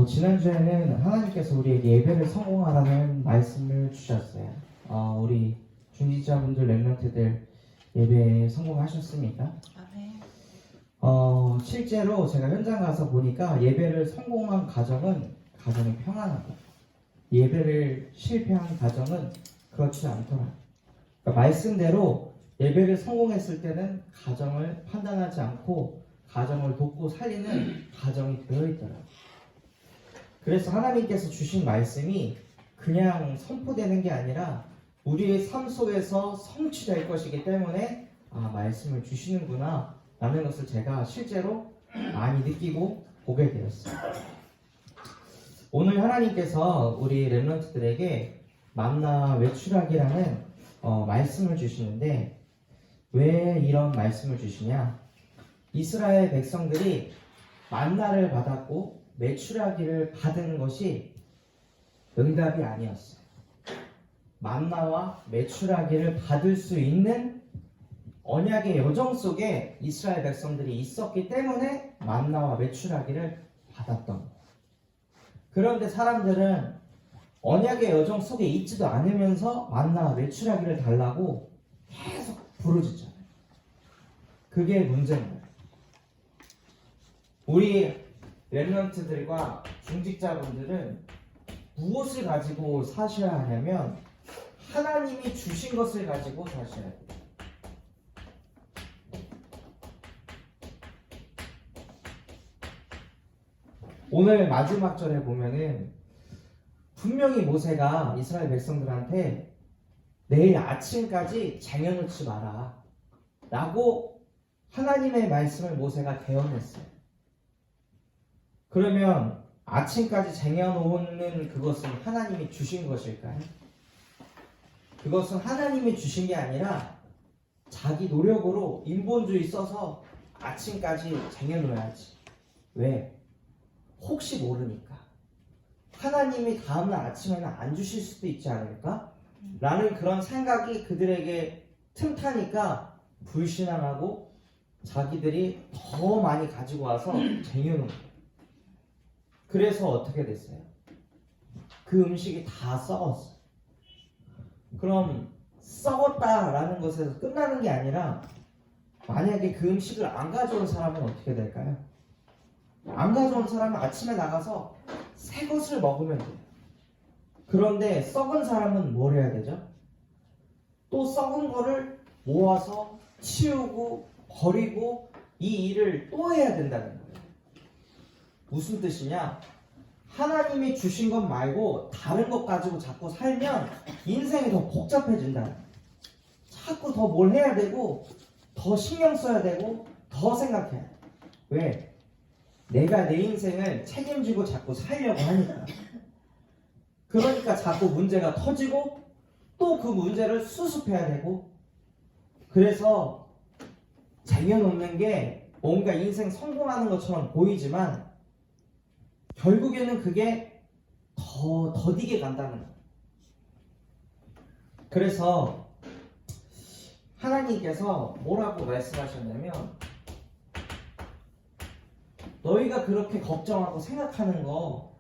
지난주에는 하나님께서 우리에게 예배를 성공하라는 말씀을 주셨어요. 우리 중직자분들, 렘넌트들 예배에 성공하셨습니까? 아멘. 실제로 제가 현장 가서 보니까 예배를 성공한 가정은 가정이 평안하고 예배를 실패한 가정은 그렇지 않더라. 그러니까 말씀대로 예배를 성공했을 때는 가정을 판단하지 않고 가정을 돕고 살리는 가정이 되어있더라. 그래서 하나님께서 주신 말씀이 그냥 선포되는 게 아니라 우리의 삶 속에서 성취될 것이기 때문에 말씀을 주시는구나 라는 것을 제가 실제로 많이 느끼고 보게 되었어요. 오늘 하나님께서 우리 렘넌트들에게 만나 외출하기라는 말씀을 주시는데 왜 이런 말씀을 주시냐? 이스라엘 백성들이 만나를 받았고 메추라기를 받은 것이 응답이 아니었어요. 만나와 메추라기를 받을 수 있는 언약의 여정 속에 이스라엘 백성들이 있었기 때문에 만나와 메추라기를 받았던 거예요. 그런데 사람들은 언약의 여정 속에 있지도 않으면서 만나와 메추라기를 달라고 계속 부르짖잖아요. 그게 문제인 거예요. 우리 렘넌트들과 중직자분들은 무엇을 가지고 사셔야 하냐면 하나님이 주신 것을 가지고 사셔야 돼요. 오늘 마지막 절에 보면은 분명히 모세가 이스라엘 백성들한테 내일 아침까지 쟁여놓지 마라 라고 하나님의 말씀을 모세가 대언했어요. 그러면 아침까지 쟁여놓는 그것은 하나님이 주신 것일까요? 그것은 하나님이 주신 게 아니라 자기 노력으로 인본주의 써서 아침까지 쟁여놓아야지. 왜? 혹시 모르니까. 하나님이 다음날 아침에는 안 주실 수도 있지 않을까? 라는 그런 생각이 그들에게 틈타니까 불신앙하고 자기들이 더 많이 가지고 와서 쟁여놓은 거예요. 그래서 어떻게 됐어요? 그 음식이 다 썩었어요. 그럼 썩었다라는 것에서 끝나는 게 아니라 만약에 그 음식을 안 가져온 사람은 어떻게 될까요? 안 가져온 사람은 아침에 나가서 새 것을 먹으면 돼요. 그런데 썩은 사람은 뭘 해야 되죠? 또 썩은 거를 모아서 치우고 버리고 이 일을 또 해야 된다는 거예요. 무슨 뜻이냐? 하나님이 주신 것 말고 다른 것 가지고 자꾸 살면 인생이 더 복잡해진다. 자꾸 더 뭘 해야 되고 더 신경 써야 되고 더 생각해야 돼. 왜? 내가 내 인생을 책임지고 자꾸 살려고 하니까. 그러니까 자꾸 문제가 터지고 또 그 문제를 수습해야 되고 그래서 쟁여놓는 게 뭔가 인생 성공하는 것처럼 보이지만 결국에는 그게 더 더디게 간다는 거예요. 그래서 하나님께서 뭐라고 말씀하셨냐면 너희가 그렇게 걱정하고 생각하는 거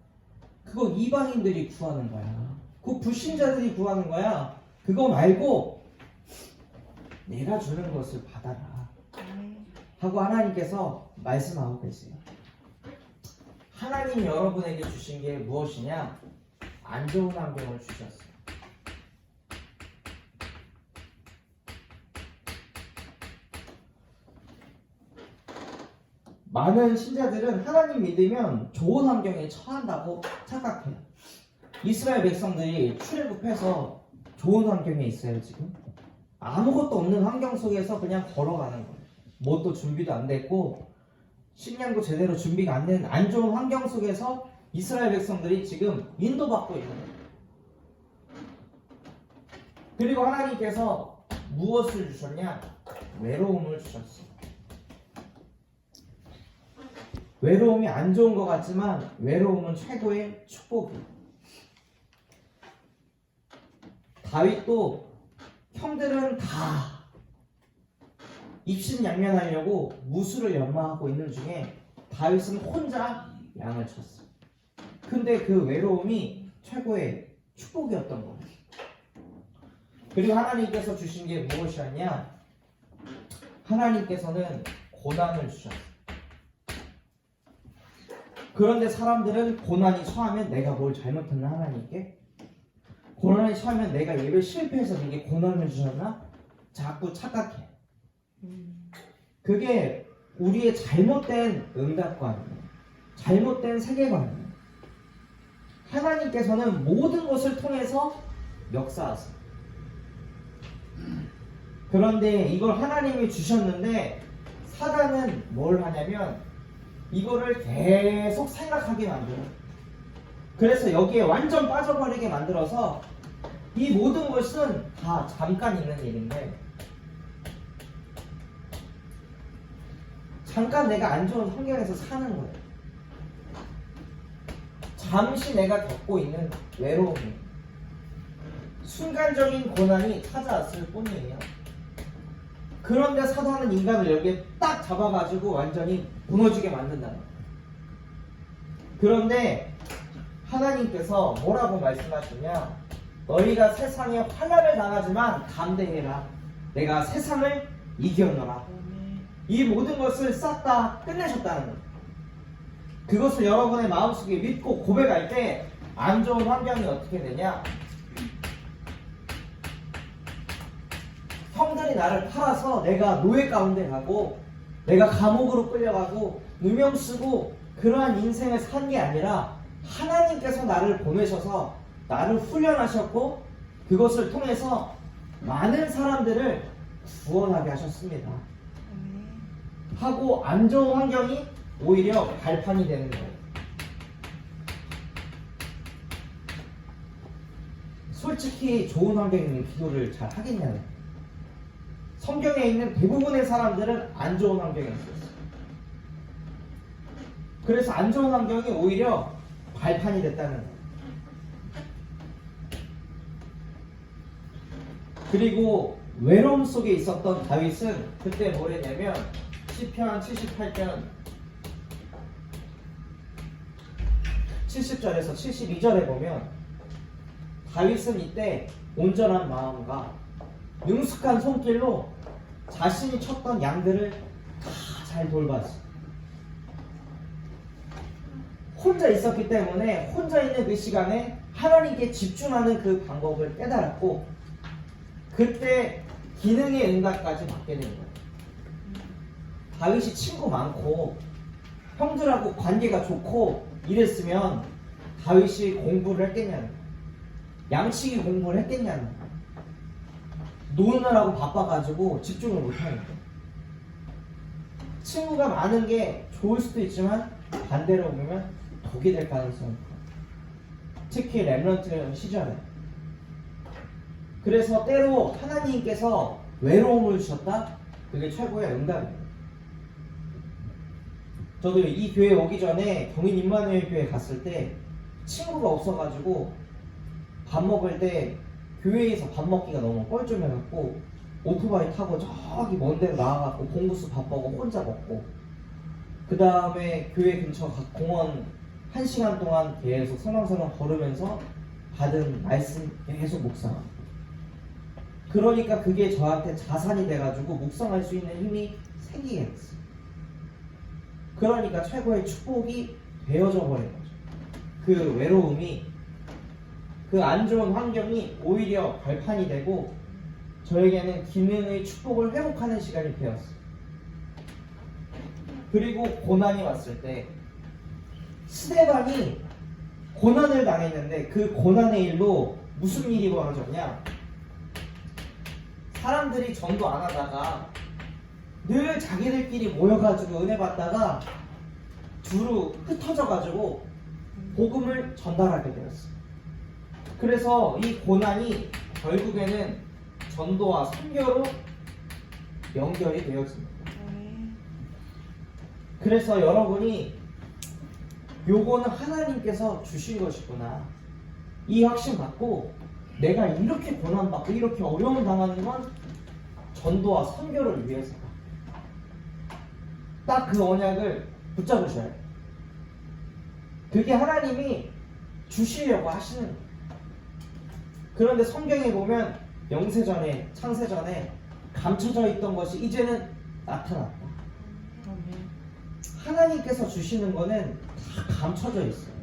그거 이방인들이 구하는 거야. 그 불신자들이 구하는 거야. 그거 말고 내가 주는 것을 받아라 하고 하나님께서 말씀하고 계세요. 하나님이 여러분에게 주신 게 무엇이냐? 안 좋은 환경을 주셨어요. 많은 신자들은 하나님 믿으면 좋은 환경에 처한다고 착각해요. 이스라엘 백성들이 출애굽해서 좋은 환경에 있어요. 지금 아무것도 없는 환경 속에서 그냥 걸어가는 거예요. 뭣도 준비도 안 됐고 식량도 제대로 준비가 안 된 안 좋은 환경 속에서 이스라엘 백성들이 지금 인도받고 있는 거예요. 그리고 하나님께서 무엇을 주셨냐? 외로움을 주셨어요. 외로움이 안 좋은 것 같지만 외로움은 최고의 축복이에요. 다윗도 형들은 다 입신양면하려고 무술을 연마하고 있는 중에 다윗은 혼자 양을 쳤어요. 근데 그 외로움이 최고의 축복이었던 거예요. 그리고 하나님께서 주신 게 무엇이었냐? 하나님께서는 고난을 주셨어요. 그런데 사람들은 고난이 처하면 내가 뭘 잘못했나 하나님께? 고난이 처하면 내가 예배 실패해서 이게 고난을 주셨나? 자꾸 착각해. 그게 우리의 잘못된 응답관이에요. 잘못된 세계관이에요. 하나님께서는 모든 것을 통해서 역사하세요. 그런데 이걸 하나님이 주셨는데 사단은 뭘 하냐면 이거를 계속 생각하게 만들어요. 그래서 여기에 완전 빠져버리게 만들어서 이 모든 것은 다 잠깐 있는 일인데 잠깐 내가 안 좋은 환경에서 사는 거예요. 잠시 내가 겪고 있는 외로움이 순간적인 고난이 찾아왔을 뿐이에요. 그런데 사단은 인간을 여기에 딱 잡아가지고 완전히 무너지게 만든다는 거예요. 그런데 하나님께서 뭐라고 말씀하시냐? 너희가 세상에 환난을 당하지만 담대해라. 내가 세상을 이겼노라. 이 모든 것을 싹 다 끝내셨다는 거예요. 그것을 여러분의 마음속에 믿고 고백할 때 안 좋은 환경이 어떻게 되냐? 형들이 나를 팔아서 내가 노예 가운데 가고 내가 감옥으로 끌려가고 누명 쓰고 그러한 인생을 산 게 아니라 하나님께서 나를 보내셔서 나를 훈련하셨고 그것을 통해서 많은 사람들을 구원하게 하셨습니다. 하고 안 좋은 환경이 오히려 발판이 되는 거예요. 솔직히 좋은 환경이면 기도를 잘 하겠냐는. 성경에 있는 대부분의 사람들은 안 좋은 환경에 있었어요. 그래서 안 좋은 환경이 오히려 발판이 됐다는 거예요. 그리고 외로움 속에 있었던 다윗은 그때 뭘 했냐면 시편 78편 70절에서 72절에 보면 다윗은 이때 온전한 마음과 능숙한 손길로 자신이 쳤던 양들을 다 잘 돌봤어요. 혼자 있었기 때문에 혼자 있는 그 시간에 하나님께 집중하는 그 방법을 깨달았고 그때 기능의 응답까지 받게 된 거예요. 다윗이 친구 많고 형들하고 관계가 좋고 이랬으면 다윗이 공부를 했겠냐는 거예요. 양치기 공부를 했겠냐는 거예요. 노느라고 바빠가지고 집중을 못하는 거예요. 친구가 많은 게 좋을 수도 있지만 반대로 보면 독이 될 가능성이 있고 특히 렘넌트 시절에 그래서 때로 하나님께서 외로움을 주셨다? 그게 최고의 응답이에요. 저도 이 교회 오기 전에 경인 임마누엘 교회 갔을 때 친구가 없어가지고 밥 먹을 때 교회에서 밥 먹기가 너무 뻘쭘해갖고 오토바이 타고 저기 먼 데로 나와갖고 공부수 밥 먹고 혼자 먹고 그 다음에 교회 근처 공원 1시간 동안 계속 설렁설렁 걸으면서 받은 말씀 계속 묵상하고 그러니까 그게 저한테 자산이 돼가지고 묵상할 수 있는 힘이 생기게 됐어요. 그러니까 최고의 축복이 되어져 버린 거죠. 그 외로움이 그 안 좋은 환경이 오히려 발판이 되고 저에게는 기능의 축복을 회복하는 시간이 되었어요. 그리고 고난이 왔을 때 스데반이 고난을 당했는데 그 고난의 일로 무슨 일이 벌어졌냐? 사람들이 전도 안 하다가 늘 자기들끼리 모여가지고 은혜 받다가 두루 흩어져가지고 복음을 전달하게 되었어요. 그래서 이 고난이 결국에는 전도와 선교로 연결이 되었습니다. 그래서 여러분이 요거는 하나님께서 주신 것이구나. 이 확신 갖고 내가 이렇게 고난받고 이렇게 어려움 당하는 건 전도와 선교를 위해서다. 딱 그 언약을 붙잡으셔야 해요. 그게 하나님이 주시려고 하시는 거예요. 그런데 성경에 보면 영세전에 창세전에 감춰져 있던 것이 이제는 나타났다. 하나님께서 주시는 거는 다 감춰져 있어요.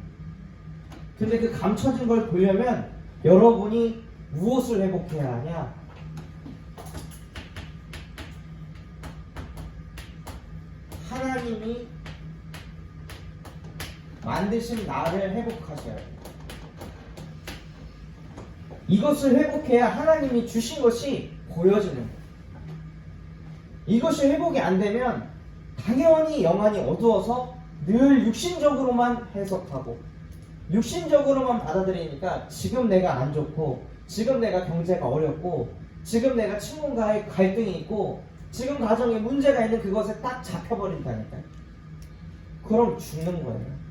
근데 그 감춰진 걸 보려면 여러분이 무엇을 회복해야 하냐? 하나님이 만드신 나를 회복하셔야 돼요. 이것을 회복해야 하나님이 주신 것이 보여지는 거예요. 이것이 회복이 안 되면 당연히 영안이 어두워서 늘 육신적으로만 해석하고 육신적으로만 받아들이니까 지금 내가 안 좋고 지금 내가 경제가 어렵고 지금 내가 친구와의 갈등이 있고 지금 가정에 문제가 있는 그것에 딱 잡혀버린다니까요. 그럼 죽는 거예요.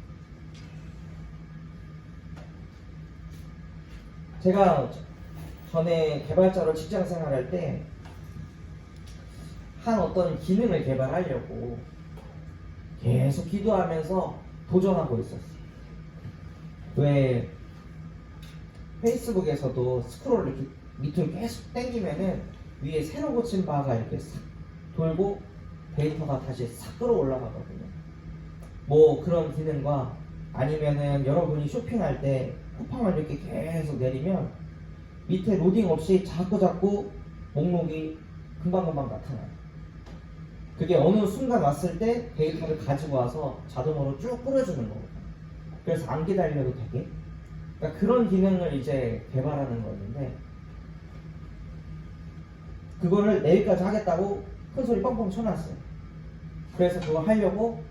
제가 전에 개발자로 직장 생활할 때 한 어떤 기능을 개발하려고 계속 기도하면서 도전하고 있었어요. 왜 페이스북에서도 스크롤 이렇게 밑으로 계속 당기면은 위에 새로 고친 바가 이렇게 싹 돌고 데이터가 다시 싹 끌어올라가거든요. 뭐 그런 기능과 아니면은 여러분이 쇼핑할 때 쿠팡을 이렇게 계속 내리면 밑에 로딩 없이 자꾸 목록이 금방금방 나타나요. 그게 어느 순간 왔을 때 데이터를 가지고 와서 자동으로 쭉 뿌려주는 거거든요. 그래서 안 기다려도 되게. 그러니까 그런 기능을 이제 개발하는 거였는데 그거를 내일까지 하겠다고 큰 소리 뻥뻥 쳐놨어요. 그래서 그거 하려고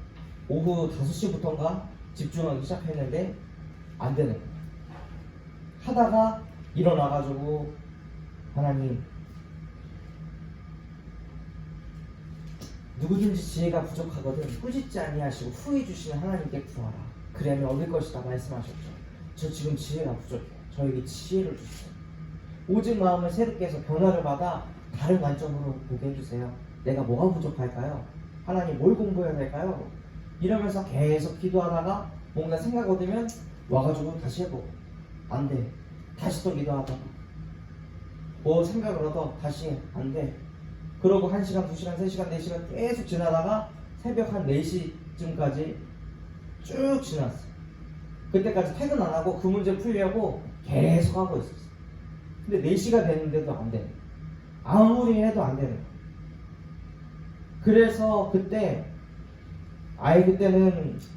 오후 5시부터인가 집중하기 시작했는데 안 되는 거예요. 하다가 일어나가지고 하나님 누구든지 지혜가 부족하거든 꾸짖지 아니하시고 후해 주시는 하나님께 구하라. 그래야면 얻을 것이다 말씀하셨죠. 저 지금 지혜가 부족해요. 저에게 지혜를 주세요. 오직 마음을 새롭게 해서 변화를 받아 다른 관점으로 보게 해주세요. 내가 뭐가 부족할까요? 하나님 뭘 공부해야 될까요? 이러면서 계속 기도하다가 뭔가 생각 얻으면 와가지고 다시 해보고 안 돼. 다시 또 기도하다가 뭐 생각을 얻어 다시 해. 안 돼. 그러고 1시간, 2시간, 3시간, 4시간 계속 지나다가 새벽 한 4시쯤까지 쭉 지났어요. 그때까지 퇴근 안 하고 그 문제 풀려고 계속 하고 있었어요. 근데 4시가 됐는데도 안 되는 거예요. 아무리 해도 안 되는 거예요. 그래서 그때는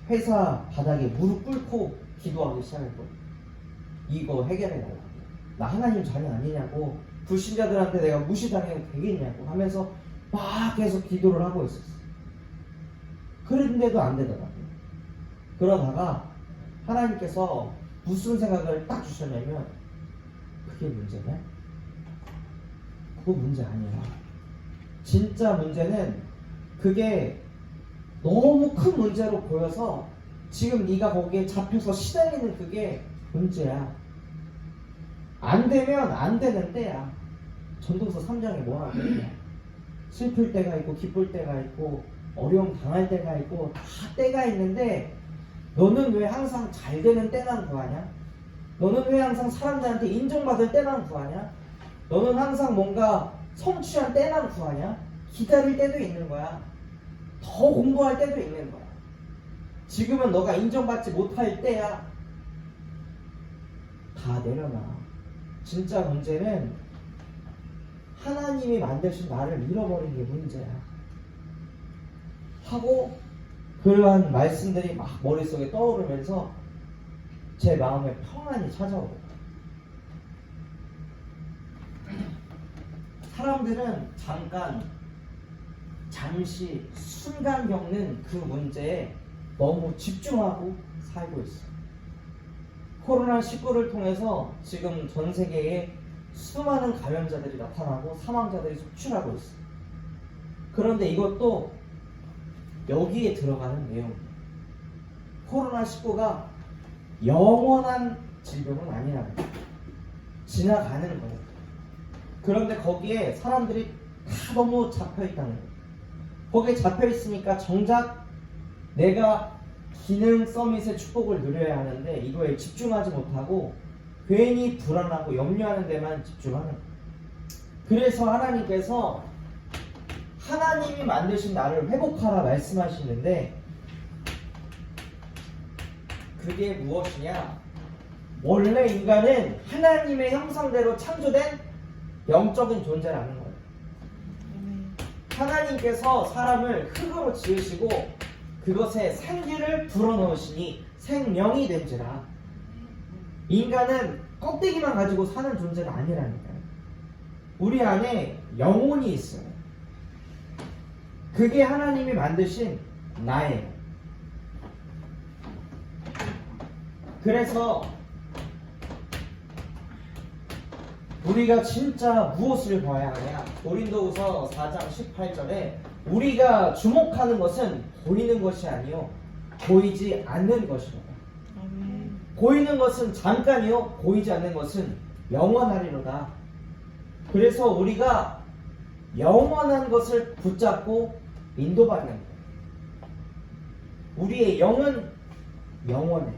회사 바닥에 무릎 꿇고 기도하기 시작했거든요. 이거 해결해달라고. 나 하나님 자녀 아니냐고, 불신자들한테 내가 무시당해도 되겠냐고 하면서 막 계속 기도를 하고 있었어요. 그런데도 안 되더라고요. 그러다가 하나님께서 무슨 생각을 딱 주셨냐면 그게 문제냐? 그거 문제 아니야. 진짜 문제는 그게 너무 큰 문제로 보여서 지금 네가 거기에 잡혀서 시달리는 그게 문제야. 안 되면 안 되는 때야. 전도서 3장에 뭐라고 했냐? 슬플 때가 있고 기쁠 때가 있고 어려움 당할 때가 있고 다 때가 있는데 너는 왜 항상 잘 되는 때만 구하냐? 너는 왜 항상 사람들한테 인정받을 때만 구하냐? 너는 항상 뭔가 성취한 때만 구하냐? 기다릴 때도 있는 거야. 더 공부할 때도 있는 거야. 지금은 너가 인정받지 못할 때야. 다 내려놔. 진짜 문제는 하나님이 만드신 나를 잃어버린 게 문제야. 하고 그러한 말씀들이 막 머릿속에 떠오르면서 제 마음에 평안이 찾아오고, 사람들은 잠시 순간 겪는 그 문제에 너무 집중하고 살고 있어요. 코로나19를 통해서 지금 전 세계에 수많은 감염자들이 나타나고 사망자들이 속출하고 있어요. 그런데 이것도 여기에 들어가는 내용이에요. 코로나19가 영원한 질병은 아니라는 거예요. 지나가는 거예요. 그런데 거기에 사람들이 다 너무 잡혀있다는 거예요. 거기에 잡혀있으니까 정작 내가 기능 서밋의 축복을 누려야 하는데 이거에 집중하지 못하고 괜히 불안하고 염려하는 데만 집중하는 거예요. 그래서 하나님께서 하나님이 만드신 나를 회복하라 말씀하시는데 그게 무엇이냐? 원래 인간은 하나님의 형상대로 창조된 영적인 존재라는 거예요. 하나님께서 사람을 흙으로 지으시고 그것에 생기를 불어넣으시니 생명이 된지라. 인간은 껍데기만 가지고 사는 존재가 아니라니까요. 우리 안에 영혼이 있어요. 그게 하나님이 만드신 나예요. 그래서 우리가 진짜 무엇을 봐야 하냐? 고린도후서 4장 18절에 우리가 주목하는 것은 보이는 것이 아니요 보이지 않는 것이로다. 보이는 것은 잠깐이요 보이지 않는 것은 영원하리로다. 그래서 우리가 영원한 것을 붙잡고 인도받는 거예요. 우리의 영은 영원해.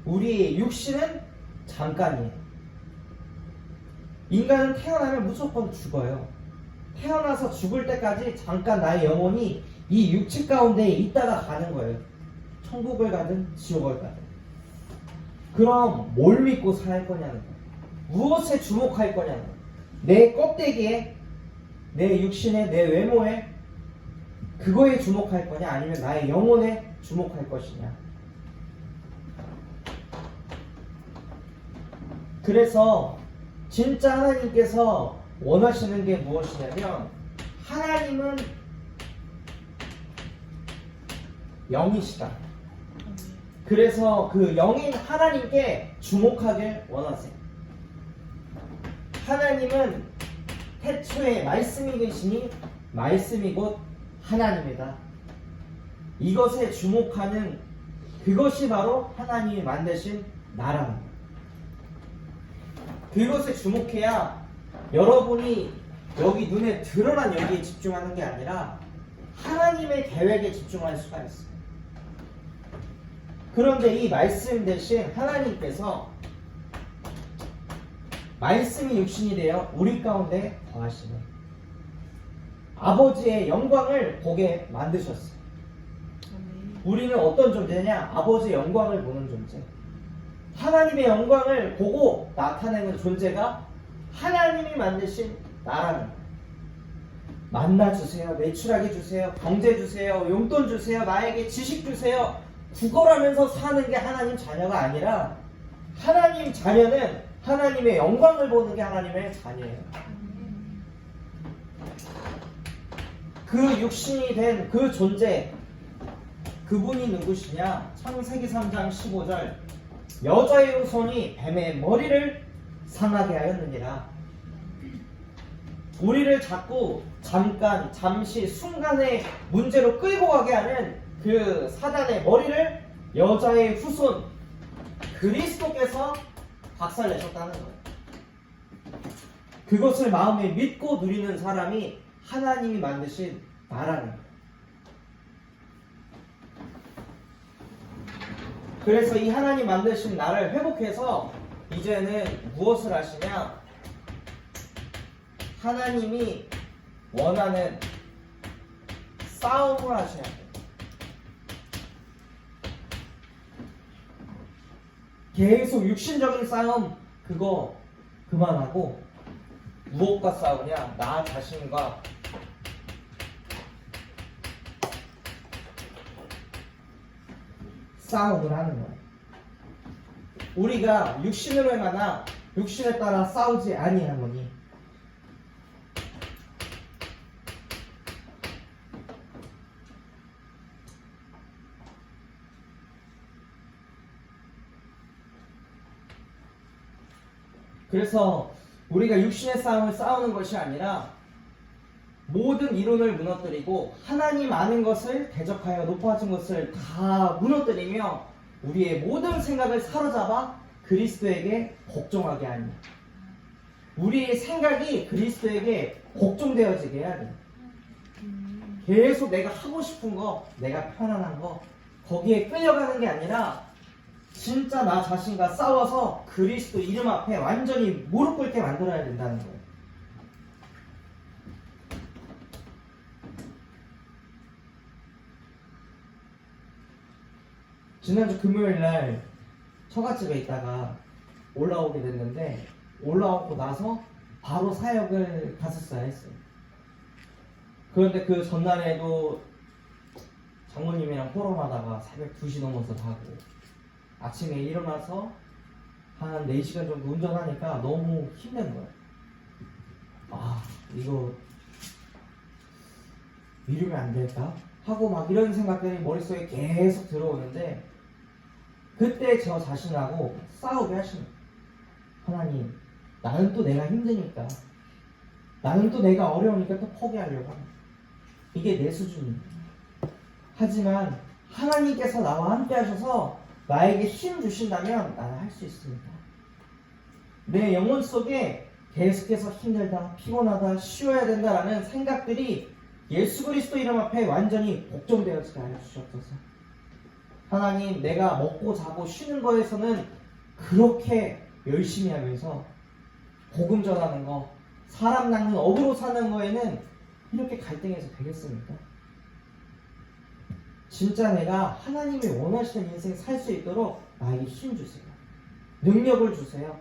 우리의 육신은 잠깐이에요. 인간은 태어나면 무조건 죽어요. 태어나서 죽을 때까지 잠깐 나의 영혼이 이 육체 가운데 있다가 가는 거예요. 천국을 가든 지옥을 가든. 그럼 뭘 믿고 살 거냐는 거예요. 무엇에 주목할 거냐는 거예요. 내 껍데기에, 내 육신에, 내 외모에 그거에 주목할 거냐 아니면 나의 영혼에 주목할 것이냐. 그래서 진짜 하나님께서 원하시는 게 무엇이냐면 하나님은 영이시다. 그래서 그 영인 하나님께 주목하길 원하세요. 하나님은 태초에 말씀이 계시니 말씀이 곧 하나님이다. 이것에 주목하는 그것이 바로 하나님이 만드신 나라는 거예요. 그것에 주목해야 여러분이 여기 눈에 드러난 여기에 집중하는 게 아니라 하나님의 계획에 집중할 수가 있어요. 그런데 이 말씀 대신 하나님께서 말씀이 육신이 되어 우리 가운데 거하시네. 아버지의 영광을 보게 만드셨어요. 우리는 어떤 존재냐? 아버지의 영광을 보는 존재. 하나님의 영광을 보고 나타내는 존재가 하나님이 만드신 나라는 거예요. 만나 주세요. 매출하게 주세요. 경제 주세요. 용돈 주세요. 나에게 지식 주세요. 구걸하면서 사는 게 하나님 자녀가 아니라 하나님 자녀는 하나님의 영광을 보는 게 하나님의 자녀예요. 그 육신이 된 그 존재, 그분이 누구시냐? 창세기 3장 15절 여자의 후손이 뱀의 머리를 상하게 하였느니라. 우리를 자꾸 잠깐, 잠시, 순간의 문제로 끌고 가게 하는 그 사단의 머리를 여자의 후손 그리스도께서 박살내셨다는 거예요. 그것을 마음에 믿고 누리는 사람이 하나님이 만드신 나라는 거예요. 그래서 이 하나님 만드신 나를 회복해서 이제는 무엇을 하시냐? 하나님이 원하는 싸움을 하셔야 돼요. 계속 육신적인 싸움 그거 그만하고 무엇과 싸우냐? 나 자신과 싸움을 하는 거예요. 우리가 육신으로 행하나 육신에 따라 싸우지 아니하노니. 그래서 우리가 육신의 싸움을 싸우는 것이 아니라 모든 이론을 무너뜨리고 하나님 아는 것을 대적하여 높아진 것을 다 무너뜨리며 우리의 모든 생각을 사로잡아 그리스도에게 복종하게 하니 우리의 생각이 그리스도에게 복종되어지게 해야 돼. 계속 내가 하고 싶은 거, 내가 편안한 거 거기에 끌려가는 게 아니라 진짜 나 자신과 싸워서 그리스도 이름 앞에 완전히 무릎 꿇게 만들어야 된다는 거예요. 지난주 금요일 날 처갓집에 있다가 올라오게 됐는데 올라오고 나서 바로 사역을 갔었어야 했어요. 그런데 그 전날에도 장모님이랑 포럼하다가 새벽 2시 넘어서 가고 아침에 일어나서 한 4시간 정도 운전하니까 너무 힘든 거예요. 아, 이거 미루면 안 될까? 하고 막 이런 생각들이 머릿속에 계속 들어오는데 그때 저 자신하고 싸우게 하시는 거예요. 하나님, 나는 또 내가 힘드니까, 나는 또 내가 어려우니까 또 포기하려고 합니다. 이게 내 수준입니다. 하지만 하나님께서 나와 함께 하셔서 나에게 힘 주신다면 나는 할 수 있습니다. 내 영혼 속에 계속해서 힘들다, 피곤하다, 쉬어야 된다라는 생각들이 예수 그리스도 이름 앞에 완전히 복종되어지게 하여 주시옵소서. 하나님, 내가 먹고 자고 쉬는 거에서는 그렇게 열심히 하면서 복음 전하는 거, 사람 낚는 업으로 사는 거에는 이렇게 갈등해서 되겠습니까? 진짜 내가 하나님이 원하시는 인생 살 수 있도록 나에게 힘 주세요. 능력을 주세요.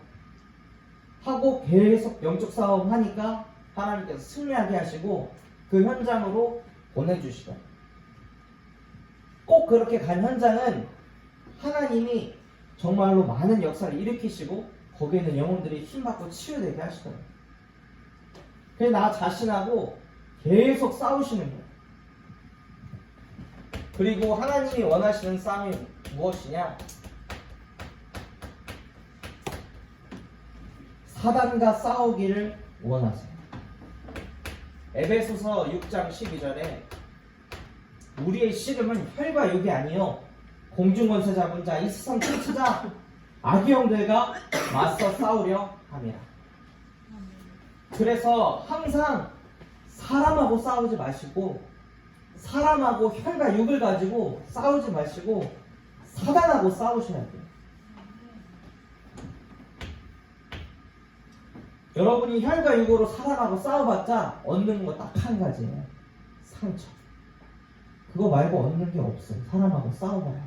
하고 계속 영적 싸움 하니까 하나님께서 승리하게 하시고 그 현장으로 보내주시다. 꼭 그렇게 간 현장은 하나님이 정말로 많은 역사를 일으키시고 거기에 있는 영혼들이 힘받고 치유되게 하시더라고요. 그래서 나 자신하고 계속 싸우시는 거예요. 그리고 하나님이 원하시는 싸움이 무엇이냐? 사단과 싸우기를 원하세요. 에베소서 6장 12절에 우리의 씨름은 혈과 육이 아니요 공중권세 잡은 자, 이 세상 통치자, 악의 영들과 맞서 싸우려 함이라. 그래서 항상 사람하고 싸우지 마시고 사람하고 혈과 육을 가지고 싸우지 마시고 사단하고 싸우셔야 돼요. 여러분이 혈과 육으로 사람하고 싸워봤자 얻는 거 딱 한 가지예요. 상처. 그거 말고 얻는 게 없어요. 사람하고 싸워봐요.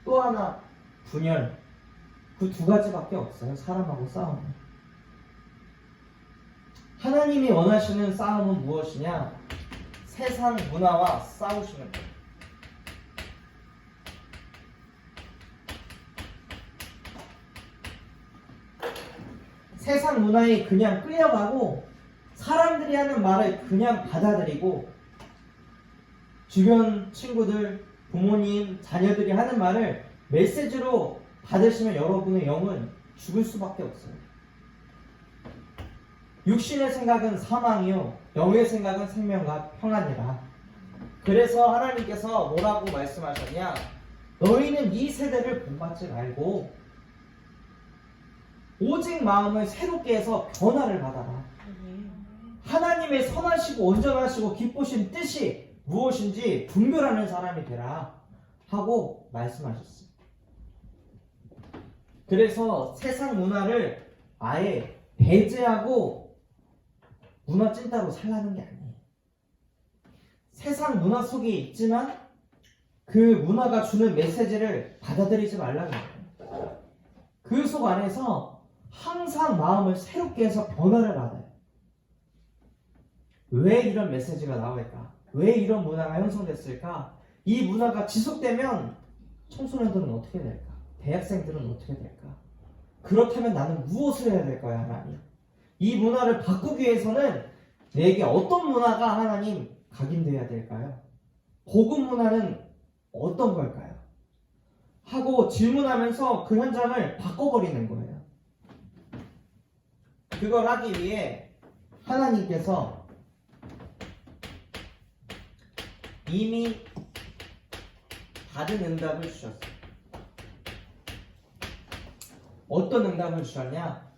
또 하나 분열. 그 두 가지밖에 없어요. 사람하고 싸우면. 하나님이 원하시는 싸움은 무엇이냐? 세상 문화와 싸우시는 거예요. 세상 문화에 그냥 끌려가고 사람들이 하는 말을 그냥 받아들이고 주변 친구들, 부모님, 자녀들이 하는 말을 메시지로 받으시면 여러분의 영은 죽을 수밖에 없어요. 육신의 생각은 사망이요 영의 생각은 생명과 평안이라. 그래서 하나님께서 뭐라고 말씀하셨냐? 너희는 이 세대를 본받지 말고 오직 마음을 새롭게 해서 변화를 받아라. 하나님의 선하시고 온전하시고 기쁘신 뜻이 무엇인지 분별하는 사람이 되라 하고 말씀하셨어요. 그래서 세상 문화를 아예 배제하고 문화 찐따로 살라는 게 아니에요. 세상 문화 속에 있지만 그 문화가 주는 메시지를 받아들이지 말라는 거예요. 그 속 안에서 항상 마음을 새롭게 해서 변화를 받아요. 왜 이런 메시지가 나올까? 왜 이런 문화가 형성됐을까? 이 문화가 지속되면 청소년들은 어떻게 될까? 대학생들은 어떻게 될까? 그렇다면 나는 무엇을 해야 될 거야, 하나님? 이 문화를 바꾸기 위해서는 내게 어떤 문화가 하나님 각인되어야 될까요? 복음 문화는 어떤 걸까요? 하고 질문하면서 그 현장을 바꿔버리는 거예요. 그걸 하기 위해 하나님께서 이미 받은 응답을 주셨어요. 어떤 응답을 주셨냐?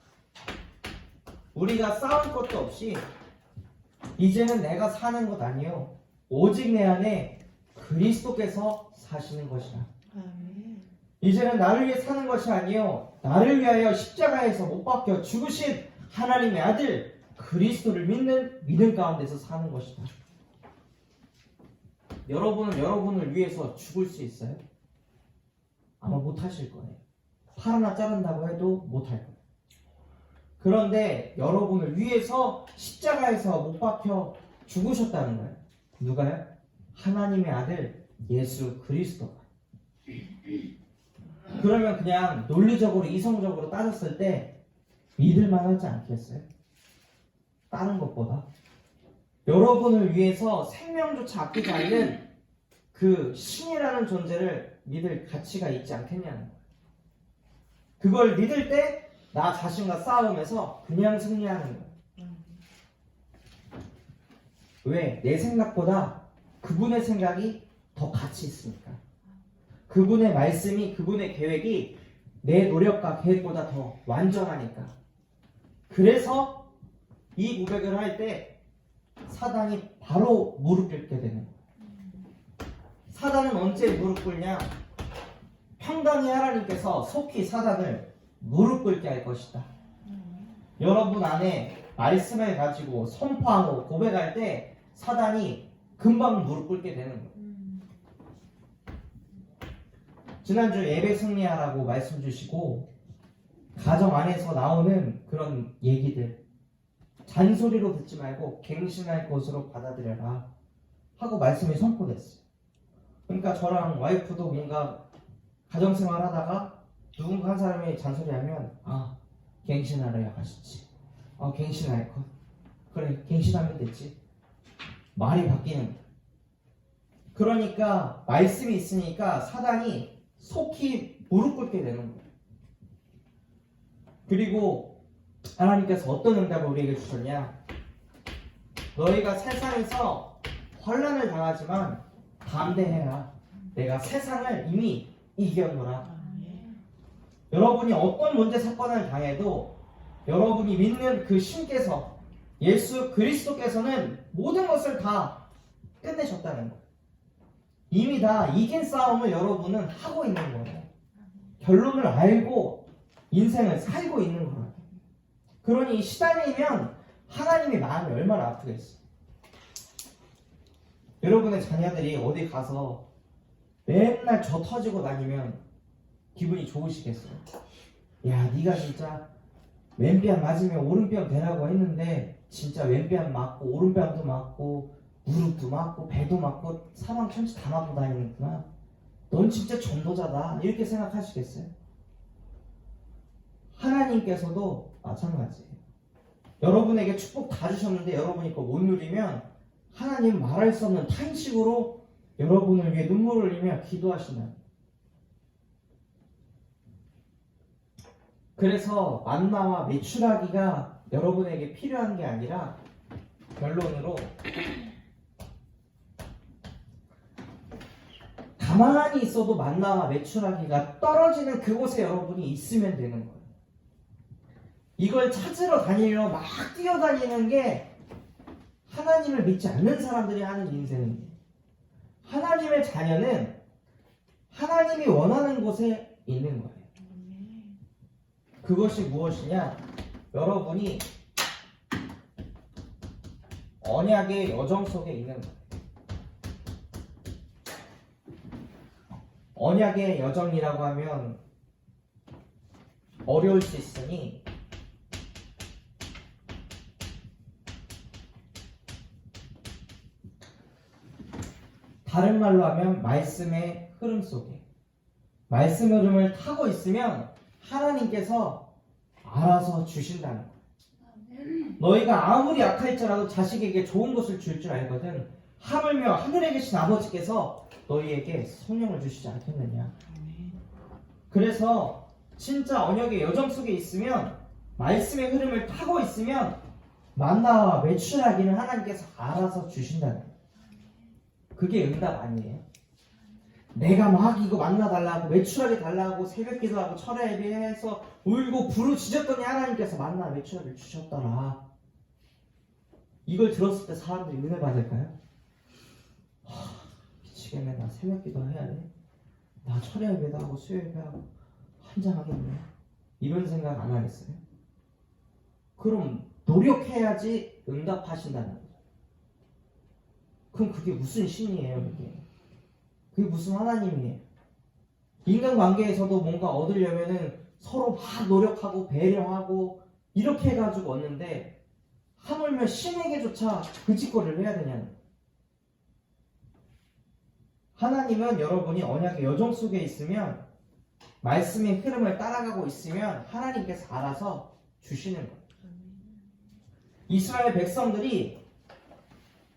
우리가 싸울 것도 없이 이제는 내가 사는 것 아니요 오직 내 안에 그리스도께서 사시는 것이라. 아멘. 이제는 나를 위해 사는 것이 아니요 나를 위하여 십자가에서 못 박혀 죽으신 하나님의 아들 그리스도를 믿는 믿음 가운데서 사는 것이다. 여러분은 여러분을 위해서 죽을 수 있어요? 아마 못하실 거예요. 팔 하나 자른다고 해도 못할 거예요. 그런데 여러분을 위해서 십자가에서 못 박혀 죽으셨다는 거예요. 누가요? 하나님의 아들 예수 그리스도가. 그러면 그냥 논리적으로 이성적으로 따졌을 때 믿을만 하지 않겠어요? 다른 것보다 여러분을 위해서 생명조차 아끼지 않는 그 신이라는 존재를 믿을 가치가 있지 않겠냐는 거예요. 그걸 믿을 때 나 자신과 싸움에서 그냥 승리하는 거예요. 왜? 내 생각보다 그분의 생각이 더 가치 있으니까. 그분의 말씀이, 그분의 계획이 내 노력과 계획보다 더 완전하니까. 그래서 이 고백을 할 때 사단이 바로 무릎 꿇게 되는 거예요. 사단은 언제 무릎 꿇냐? 평강의 하나님께서 속히 사단을 무릎 꿇게 할 것이다. 여러분 안에 말씀을 가지고 선포하고 고백할 때 사단이 금방 무릎 꿇게 되는 거예요. 지난주 예배 승리하라고 말씀 주시고 가정 안에서 나오는 그런 얘기들 잔소리로 듣지 말고 갱신할 것으로 받아들여라 하고 말씀이 선포됐어요. 그러니까 저랑 와이프도 뭔가 가정생활 하다가 누군가 한 사람이 잔소리하면 갱신하라 하시지. 갱신할 것. 그래 갱신하면 됐지. 말이 바뀌는 거야. 그러니까 말씀이 있으니까 사단이 속히 무릎 꿇게 되는 거예요. 그리고 하나님께서 어떤 응답을 우리에게 주셨냐? 너희가 세상에서 환난을 당하지만 담대해라. 내가 세상을 이미 이겼노라. 여러분이 어떤 문제 사건을 당해도 여러분이 믿는 그 신께서 예수 그리스도께서는 모든 것을 다 끝내셨다는 거예요. 이미 다 이긴 싸움을 여러분은 하고 있는 거예요. 결론을 알고 인생을 살고 있는 거예요. 그러니 시달리면 하나님의 마음이 얼마나 아프겠어요. 여러분의 자녀들이 어디 가서 맨날 저 터지고 다니면 기분이 좋으시겠어요? 야, 네가 진짜 왼뺨 맞으면 오른뺨 되라고 했는데 진짜 왼뺨 맞고 오른뺨도 맞고 무릎도 맞고 배도 맞고 사방 천지 다 맞고 다니는구나. 넌 진짜 전도자다. 이렇게 생각하시겠어요? 하나님께서도 마찬가지예요. 여러분에게 축복 다 주셨는데 여러분이 그거 못 누리면 하나님 말할 수 없는 탄식으로 여러분을 위해 눈물을 흘리며 기도하신다. 그래서 만나와 메추라기가 여러분에게 필요한 게 아니라 결론으로 가만히 있어도 만나와 메추라기가 떨어지는 그곳에 여러분이 있으면 되는 거예요. 이걸 찾으러 다니려 막 뛰어다니는 게 하나님을 믿지 않는 사람들이 하는 인생이에요. 하나님의 자녀는 하나님이 원하는 곳에 있는 거예요. 그것이 무엇이냐? 여러분이 언약의 여정 속에 있는 거예요. 언약의 여정이라고 하면 어려울 수 있으니 다른 말로 하면 말씀의 흐름 속에 말씀의 흐름을 타고 있으면 하나님께서 알아서 주신다는 거예요. 너희가 아무리 약할지라도 자식에게 좋은 것을 줄 줄 알거든 하물며 하늘에 계신 아버지께서 너희에게 성령을 주시지 않겠느냐. 그래서 진짜 언약의 여정 속에 있으면 말씀의 흐름을 타고 있으면 만나와 메추라기는 하나님께서 알아서 주신다는 거예요. 그게 응답 아니에요. 내가 막 이거 만나달라고 메추라기 달라고 새벽 기도하고 철야 예배해서 울고 부르짖었더니 하나님께서 만나 메추라기를 주셨더라. 이걸 들었을 때 사람들이 은혜 받을까요? 미치겠다. 미치겠네. 나 새벽 기도 해야 돼. 나 철야 예배도 하고 수요 예배하고 환장하겠네. 이런 생각 안 하겠어요? 그럼 노력해야지 응답하신다는 거죠. 그럼 그게 무슨 신이에요, 그게? 그게 무슨 하나님이에요? 인간관계에서도 뭔가 얻으려면은 서로 막 노력하고 배려하고 이렇게 해가지고 얻는데 하물며 신에게조차 그 짓거리를 해야 되냐는 거예요. 하나님은 여러분이 언약의 여정 속에 있으면 말씀의 흐름을 따라가고 있으면 하나님께서 알아서 주시는 거예요. 이스라엘 백성들이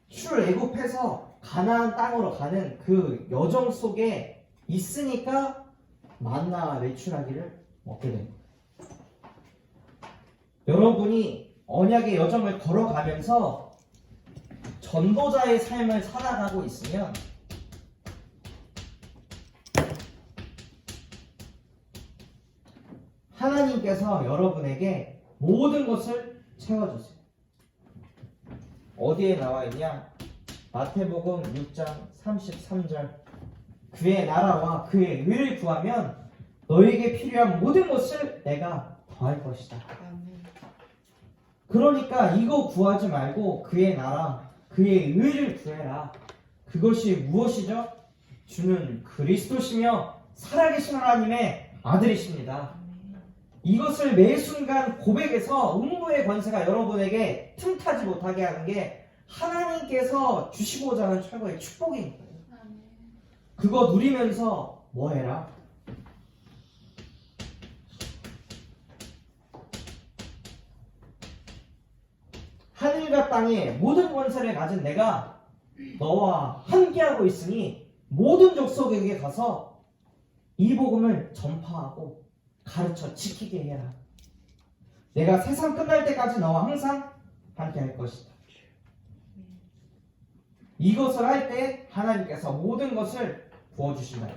출애굽해서 가나안 땅으로 가는 그 여정 속에 있으니까 만나와 메추라기를 먹게 됩니다. 여러분이 언약의 여정을 걸어가면서 전도자의 삶을 살아가고 있으면 하나님께서 여러분에게 모든 것을 채워주세요. 어디에 나와 있냐? 마태복음 6장 33절. 그의 나라와 그의 의를 구하면 너에게 필요한 모든 것을 내가 더할 것이다. 그러니까 이거 구하지 말고 그의 나라, 그의 의를 구해라. 그것이 무엇이죠? 주는 그리스도시며 살아계신 하나님의 아들이십니다. 이것을 매 순간 고백해서 음부의 권세가 여러분에게 틈타지 못하게 하는 게 하나님께서 주시고자 하는 최고의 축복입니다. 그거 누리면서 뭐 해라? 하늘과 땅의 모든 권세를 가진 내가 너와 함께하고 있으니 모든 족속에게 가서 이 복음을 전파하고 가르쳐 지키게 해라. 내가 세상 끝날 때까지 너와 항상 함께 할 것이다. 이것을 할 때 하나님께서 모든 것을 부어주신다.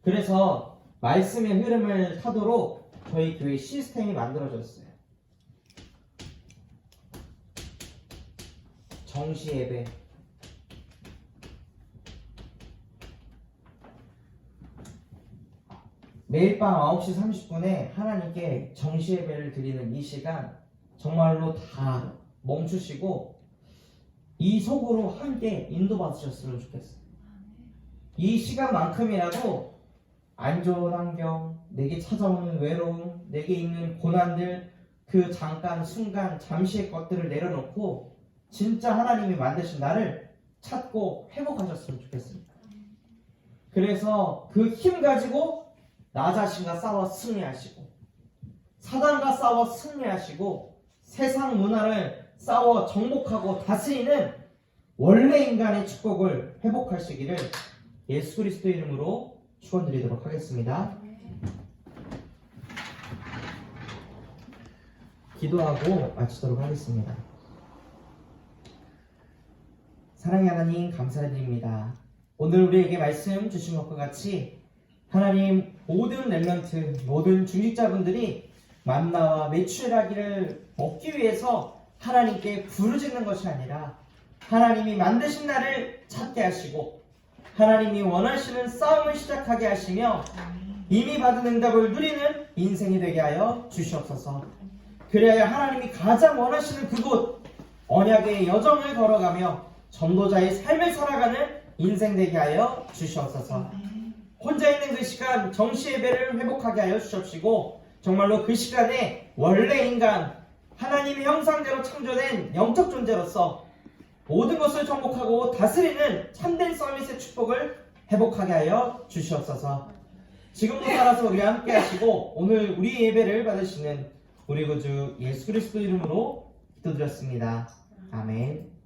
그래서 말씀의 흐름을 타도록 저희 교회 시스템이 만들어졌어요. 정시 예배, 매일 밤 9시 30분에 하나님께 정시 예배를 드리는 이 시간 정말로 다 멈추시고 이 속으로 함께 인도받으셨으면 좋겠어요. 이 시간만큼이라도 안 좋은 환경, 내게 찾아오는 외로움, 내게 있는 고난들, 그 잠깐 순간 잠시의 것들을 내려놓고 진짜 하나님이 만드신 나를 찾고 회복하셨으면 좋겠습니다. 그래서 그 힘 가지고 나 자신과 싸워 승리하시고 사단과 싸워 승리하시고 세상 문화를 싸워 정복하고 다스리는 원래 인간의 축복을 회복하시기를 예수 그리스도 이름으로 축원드리도록 하겠습니다. 기도하고 마치도록 하겠습니다. 사랑의 하나님 감사드립니다. 오늘 우리에게 말씀 주신 것과 같이 하나님 모든 렘넌트, 모든 중직자분들이 만나와 메추라기를 먹기 위해서 하나님께 부르짖는 것이 아니라 하나님이 만드신 나를 찾게 하시고 하나님이 원하시는 싸움을 시작하게 하시며 이미 받은 응답을 누리는 인생이 되게 하여 주시옵소서. 그래야 하나님이 가장 원하시는 그곳 언약의 여정을 걸어가며 전도자의 삶을 살아가는 인생 되게 하여 주시옵소서. 혼자 있는 그 시간 정시 예배를 회복하게 하여 주시옵시고 정말로 그 시간에 원래 인간 하나님의 형상대로 창조된 영적 존재로서 모든 것을 정복하고 다스리는 참된 서밋의 축복을 회복하게 하여 주시옵소서. 지금도 살아서 우리와 함께 하시고 오늘 우리 예배를 받으시는 우리 구주 예수 그리스도 이름으로 기도드렸습니다. 아멘.